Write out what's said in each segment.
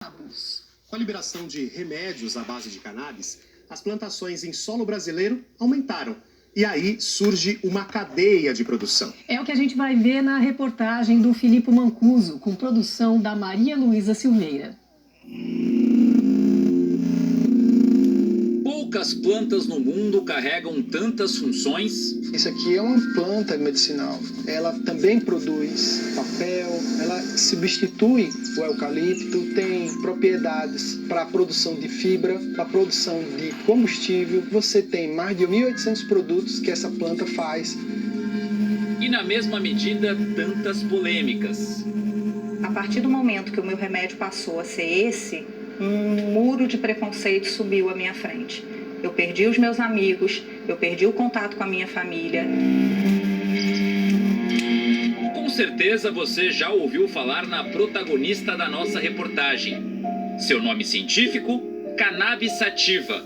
Com a liberação de remédios à base de cannabis, as plantações em solo brasileiro aumentaram. E aí surge uma cadeia de produção. É o que a gente vai ver na reportagem do Filipe Mancuso, com produção da Maria Luísa Silveira. Poucas plantas no mundo carregam tantas funções. Isso aqui é uma planta medicinal. Ela também produz papel, ela substitui o eucalipto, tem propriedades para a produção de fibra, para a produção de combustível. Você tem mais de 1.800 produtos que essa planta faz. E na mesma medida, tantas polêmicas. A partir do momento que o meu remédio passou a ser esse, um muro de preconceito subiu à minha frente. Eu perdi os meus amigos, eu perdi o contato com a minha família. Com certeza você já ouviu falar na protagonista da nossa reportagem. Seu nome científico? Cannabis sativa,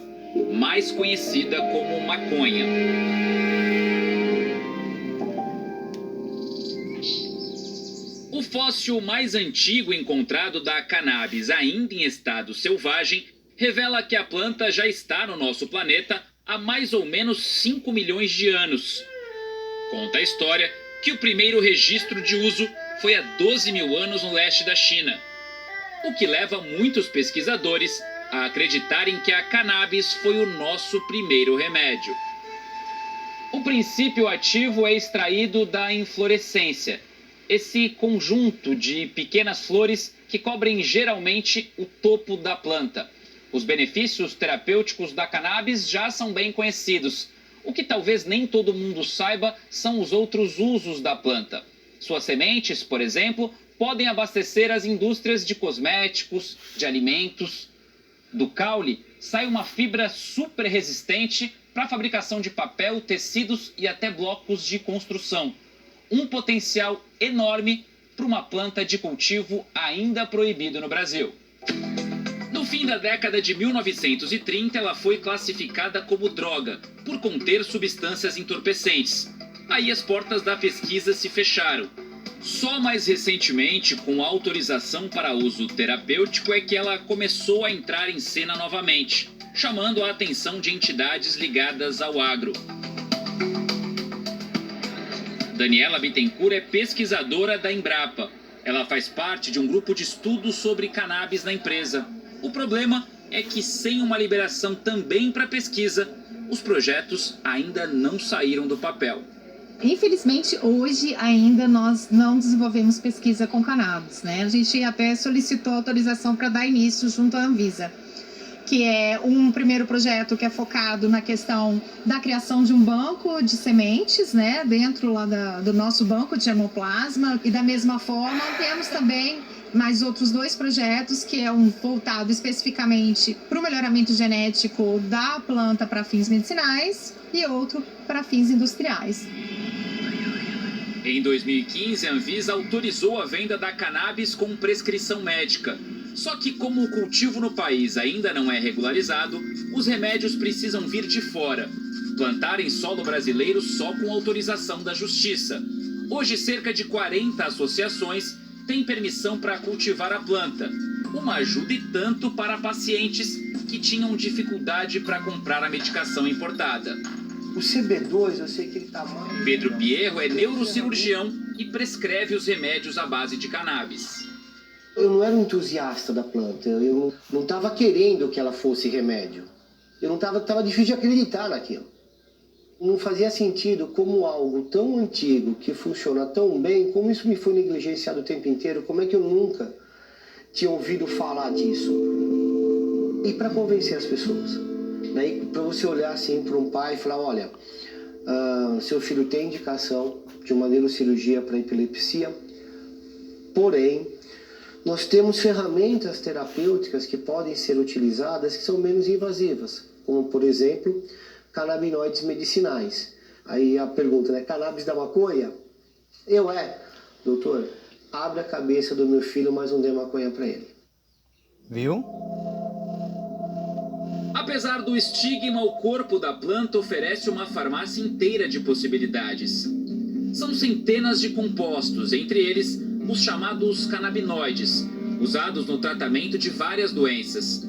mais conhecida como maconha. O fóssil mais antigo encontrado da cannabis ainda em estado selvagem revela que a planta já está no nosso planeta há mais ou menos 5 milhões de anos. Conta a história que o primeiro registro de uso foi há 12 mil anos no leste da China, o que leva muitos pesquisadores a acreditarem que a cannabis foi o nosso primeiro remédio. O princípio ativo é extraído da inflorescência, esse conjunto de pequenas flores que cobrem geralmente o topo da planta. Os benefícios terapêuticos da cannabis já são bem conhecidos. O que talvez nem todo mundo saiba são os outros usos da planta. Suas sementes, por exemplo, podem abastecer as indústrias de cosméticos, de alimentos. Do caule sai uma fibra super resistente para a fabricação de papel, tecidos e até blocos de construção. Um potencial enorme para uma planta de cultivo ainda proibido no Brasil. No fim da década de 1930, ela foi classificada como droga, por conter substâncias entorpecentes. Aí as portas da pesquisa se fecharam. Só mais recentemente, com autorização para uso terapêutico, é que ela começou a entrar em cena novamente, chamando a atenção de entidades ligadas ao agro. Daniela Bittencourt é pesquisadora da Embrapa. Ela faz parte de um grupo de estudos sobre cannabis na empresa. O problema é que sem uma liberação também para pesquisa, os projetos ainda não saíram do papel. Infelizmente, hoje ainda nós não desenvolvemos pesquisa com cannabis, né? A gente até solicitou autorização para dar início junto à Anvisa, que é um primeiro projeto que é focado na questão da criação de um banco de sementes, né? Dentro lá do nosso banco de germoplasma. E da mesma forma, temos também mais outros 2 projetos, que é um voltado especificamente para o melhoramento genético da planta para fins medicinais e outro para fins industriais. Em 2015, a Anvisa autorizou a venda da cannabis com prescrição médica. Só que como o cultivo no país ainda não é regularizado, os remédios precisam vir de fora. Plantar em solo brasileiro só com autorização da Justiça. Hoje, cerca de 40 associações têm permissão para cultivar a planta. Uma ajuda e tanto para pacientes que tinham dificuldade para comprar a medicação importada. O CB2, eu sei que ele está mal. Pedro Pierro é neurocirurgião e prescreve os remédios à base de cannabis. Eu não era um entusiasta da planta, eu não estava querendo que ela fosse remédio. Eu não estava difícil de acreditar naquilo. Não fazia sentido como algo tão antigo, que funciona tão bem, como isso me foi negligenciado o tempo inteiro, como é que eu nunca tinha ouvido falar disso? E para convencer as pessoas, daí para você olhar assim para um pai e falar, olha, seu filho tem indicação de uma neurocirurgia para epilepsia, porém, nós temos ferramentas terapêuticas que podem ser utilizadas que são menos invasivas, como por exemplo, canabinoides medicinais. Aí a pergunta, né? Cannabis da maconha? Doutor, abre a cabeça do meu filho, mas não dê maconha para ele. Viu? Apesar do estigma, o corpo da planta oferece uma farmácia inteira de possibilidades. São centenas de compostos, entre eles os chamados canabinoides, usados no tratamento de várias doenças.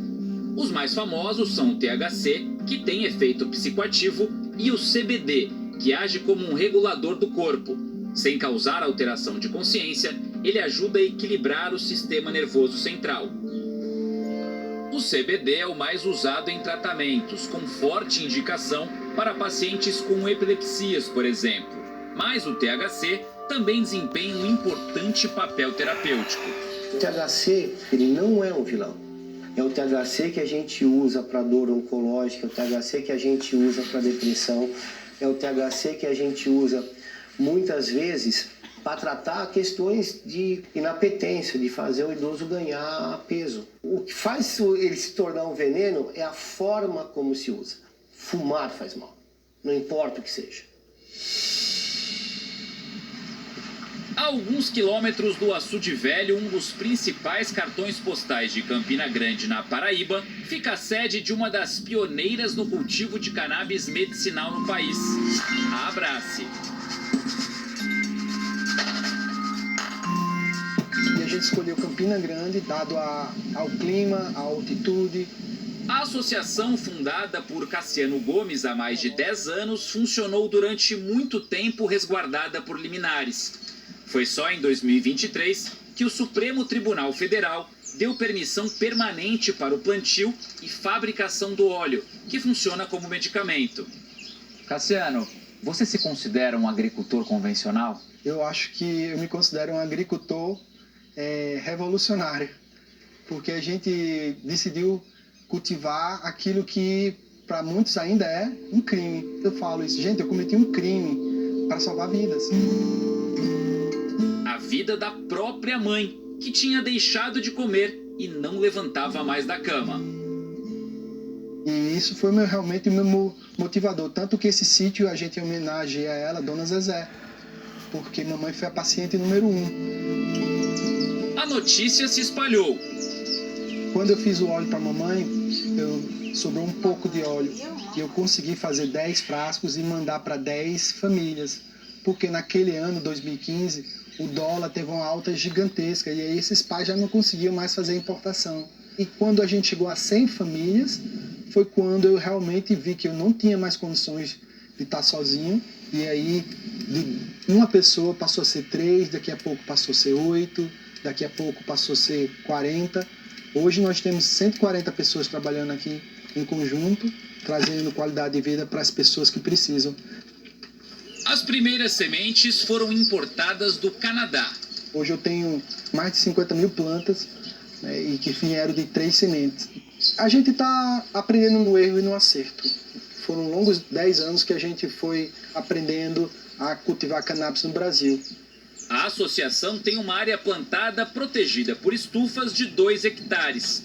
Os mais famosos são o THC, que tem efeito psicoativo, e o CBD, que age como um regulador do corpo. Sem causar alteração de consciência, ele ajuda a equilibrar o sistema nervoso central. O CBD é o mais usado em tratamentos, com forte indicação para pacientes com epilepsias, por exemplo. Mas o THC também desempenha um importante papel terapêutico. O THC, ele não é um vilão. É o THC que a gente usa para dor oncológica, é o THC que a gente usa para depressão, é o THC que a gente usa muitas vezes para tratar questões de inapetência, de fazer o idoso ganhar peso. O que faz ele se tornar um veneno é a forma como se usa. Fumar faz mal, não importa o que seja. A alguns quilômetros do Açude Velho, um dos principais cartões postais de Campina Grande, na Paraíba, fica a sede de uma das pioneiras no cultivo de cannabis medicinal no país, a Abrace. E a gente escolheu Campina Grande, dado ao clima, à altitude. A associação, fundada por Cassiano Gomes há mais de 10 anos, funcionou durante muito tempo resguardada por liminares. Foi só em 2023 que o Supremo Tribunal Federal deu permissão permanente para o plantio e fabricação do óleo, que funciona como medicamento. Cassiano, você se considera um agricultor convencional? Eu acho que eu me considero um agricultor revolucionário, porque a gente decidiu cultivar aquilo que para muitos ainda é um crime. Eu falo isso, gente, eu cometi um crime para salvar vidas. A vida da própria mãe, que tinha deixado de comer e não levantava mais da cama. E isso foi realmente o meu motivador. Tanto que esse sítio a gente homenageia a ela, Dona Zezé, porque mamãe foi a paciente número 1. A notícia se espalhou. Quando eu fiz o óleo para mamãe, sobrou um pouco de óleo. E eu consegui fazer 10 frascos e mandar para 10 famílias. Porque naquele ano, 2015... o dólar teve uma alta gigantesca e aí esses pais já não conseguiam mais fazer importação. E quando a gente chegou a 100 famílias, foi quando eu realmente vi que eu não tinha mais condições de estar sozinho. E aí, de uma pessoa passou a ser 3, daqui a pouco passou a ser 8, daqui a pouco passou a ser 40. Hoje nós temos 140 pessoas trabalhando aqui em conjunto, trazendo qualidade de vida para as pessoas que precisam. As primeiras sementes foram importadas do Canadá. Hoje eu tenho mais de 50 mil plantas, né, e que vieram de 3 sementes. A gente está aprendendo no erro e no acerto. Foram longos 10 anos que a gente foi aprendendo a cultivar cannabis no Brasil. A associação tem uma área plantada protegida por estufas de 2 hectares.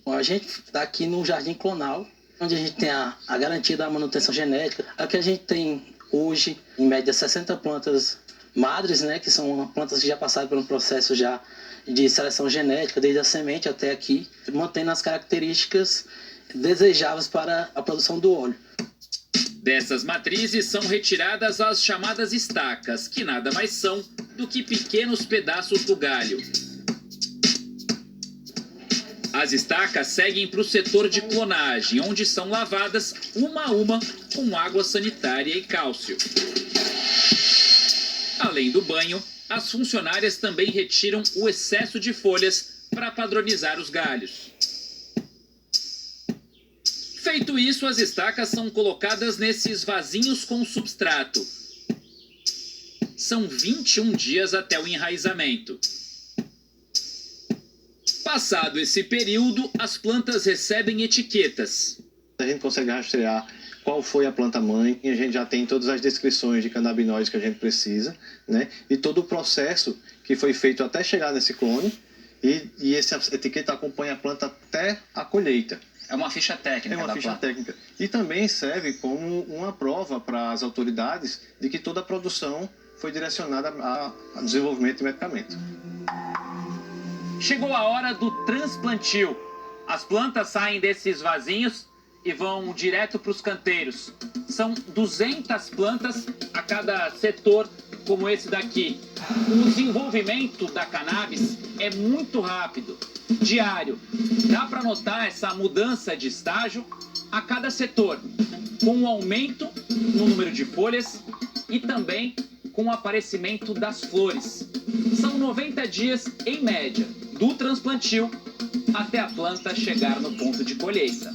A gente está aqui no Jardim Clonal, onde a gente tem a garantia da manutenção genética. Aqui a gente tem hoje, em média, 60 plantas madres, né, que são plantas que já passaram por um processo já de seleção genética, desde a semente até aqui, mantendo as características desejáveis para a produção do óleo. Dessas matrizes são retiradas as chamadas estacas, que nada mais são do que pequenos pedaços do galho. As estacas seguem para o setor de clonagem, onde são lavadas uma a uma com água sanitária e cálcio. Além do banho, as funcionárias também retiram o excesso de folhas para padronizar os galhos. Feito isso, as estacas são colocadas nesses vasinhos com substrato. São 21 dias até o enraizamento. Passado esse período, as plantas recebem etiquetas. A gente consegue rastrear qual foi a planta-mãe e a gente já tem todas as descrições de canabinoides que a gente precisa, né? E todo o processo que foi feito até chegar nesse clone e essa etiqueta acompanha a planta até a colheita. É uma ficha técnica. É uma ficha técnica. E também serve como uma prova para as autoridades de que toda a produção foi direcionada a desenvolvimento de medicamento. Chegou a hora do transplantio. As plantas saem desses vasinhos e vão direto para os canteiros. São 200 plantas a cada setor, como esse daqui. O desenvolvimento da cannabis é muito rápido. diário. Dá para notar essa mudança de estágio a cada setor, com um aumento no número de folhas e também com o aparecimento das flores. São 90 dias, em média, do transplantio até a planta chegar no ponto de colheita.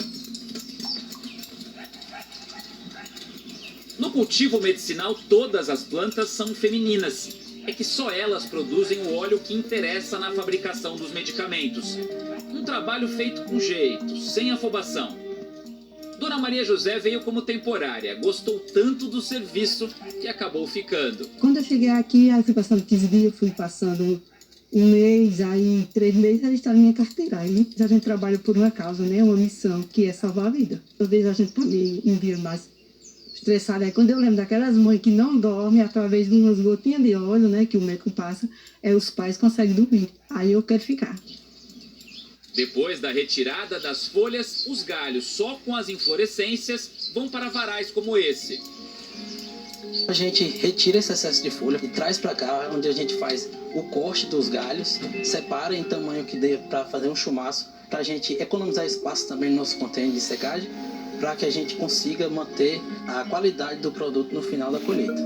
No cultivo medicinal, todas as plantas são femininas. É que só elas produzem o óleo que interessa na fabricação dos medicamentos. Um trabalho feito com jeito, sem afobação. Dona Maria José veio como temporária, gostou tanto do serviço que acabou ficando. Quando eu cheguei aqui, aí fui passando 15 dias, fui passando um mês, aí 3 meses, aí está na minha carteira. Aí a gente trabalha por uma causa, né? Uma missão, que é salvar a vida. Eu vejo a gente também em dia mais estressada. Aí quando eu lembro daquelas mães que não dormem através de umas gotinhas de óleo, né? Que o médico passa, os pais conseguem dormir. Aí eu quero ficar. Depois da retirada das folhas, os galhos só com as inflorescências vão para varais como esse. A gente retira esse excesso de folha e traz para cá, onde a gente faz o corte dos galhos, separa em tamanho que dê para fazer um chumaço, para a gente economizar espaço também no nosso container de secagem, para que a gente consiga manter a qualidade do produto no final da colheita.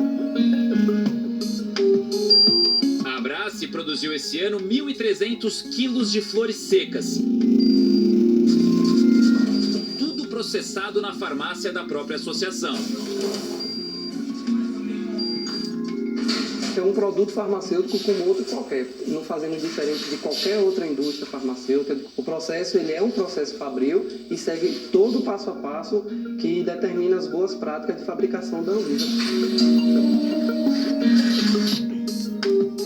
A Abrace produziu esse ano 1.300 quilos de flores secas. Tudo processado na farmácia da própria associação. É um produto farmacêutico como outro qualquer, não fazendo diferente de qualquer outra indústria farmacêutica. O processo ele é um processo fabril e segue todo o passo a passo que determina as boas práticas de fabricação da Anvisa.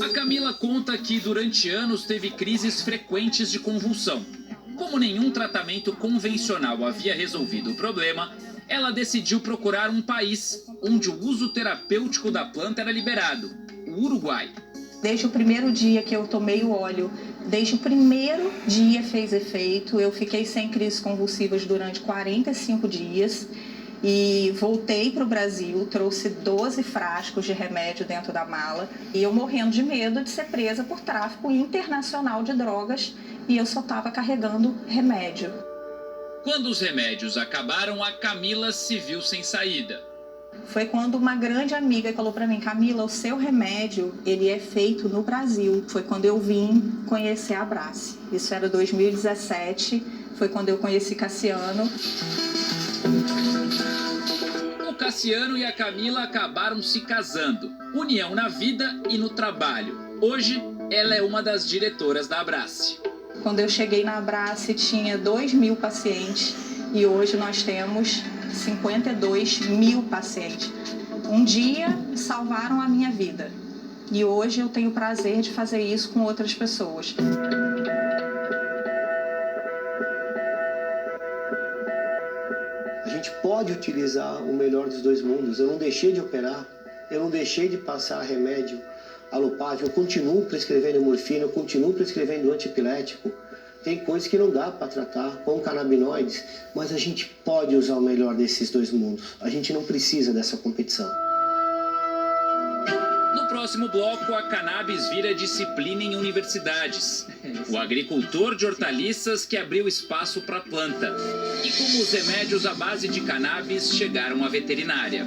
A Camila conta que durante anos teve crises frequentes de convulsão. Como nenhum tratamento convencional havia resolvido o problema, ela decidiu procurar um país onde o uso terapêutico da planta era liberado, o Uruguai. Desde o primeiro dia que eu tomei o óleo, desde o primeiro dia fez efeito, eu fiquei sem crises convulsivas durante 45 dias e voltei para o Brasil, trouxe 12 frascos de remédio dentro da mala e eu morrendo de medo de ser presa por tráfico internacional de drogas e eu só estava carregando remédio. Quando os remédios acabaram, a Camila se viu sem saída. Foi quando uma grande amiga falou para mim: Camila, o seu remédio, ele é feito no Brasil. Foi quando eu vim conhecer a Abrace. Isso era 2017, foi quando eu conheci Cassiano. O Cassiano e a Camila acabaram se casando. União na vida e no trabalho. Hoje, ela é uma das diretoras da Abrace. Quando eu cheguei na Abrace, tinha 2.000 pacientes e hoje nós temos 52.000 pacientes. Um dia salvaram a minha vida e hoje eu tenho o prazer de fazer isso com outras pessoas. A gente pode utilizar o melhor dos dois mundos. Eu não deixei de operar, eu não deixei de passar remédio alopático, eu continuo prescrevendo morfina, eu continuo prescrevendo antiepilético. Tem coisas que não dá para tratar com canabinoides, mas a gente pode usar o melhor desses dois mundos. A gente não precisa dessa competição. No próximo bloco, a cannabis vira disciplina em universidades. O agricultor de hortaliças que abriu espaço para a planta. E como os remédios à base de cannabis chegaram à veterinária.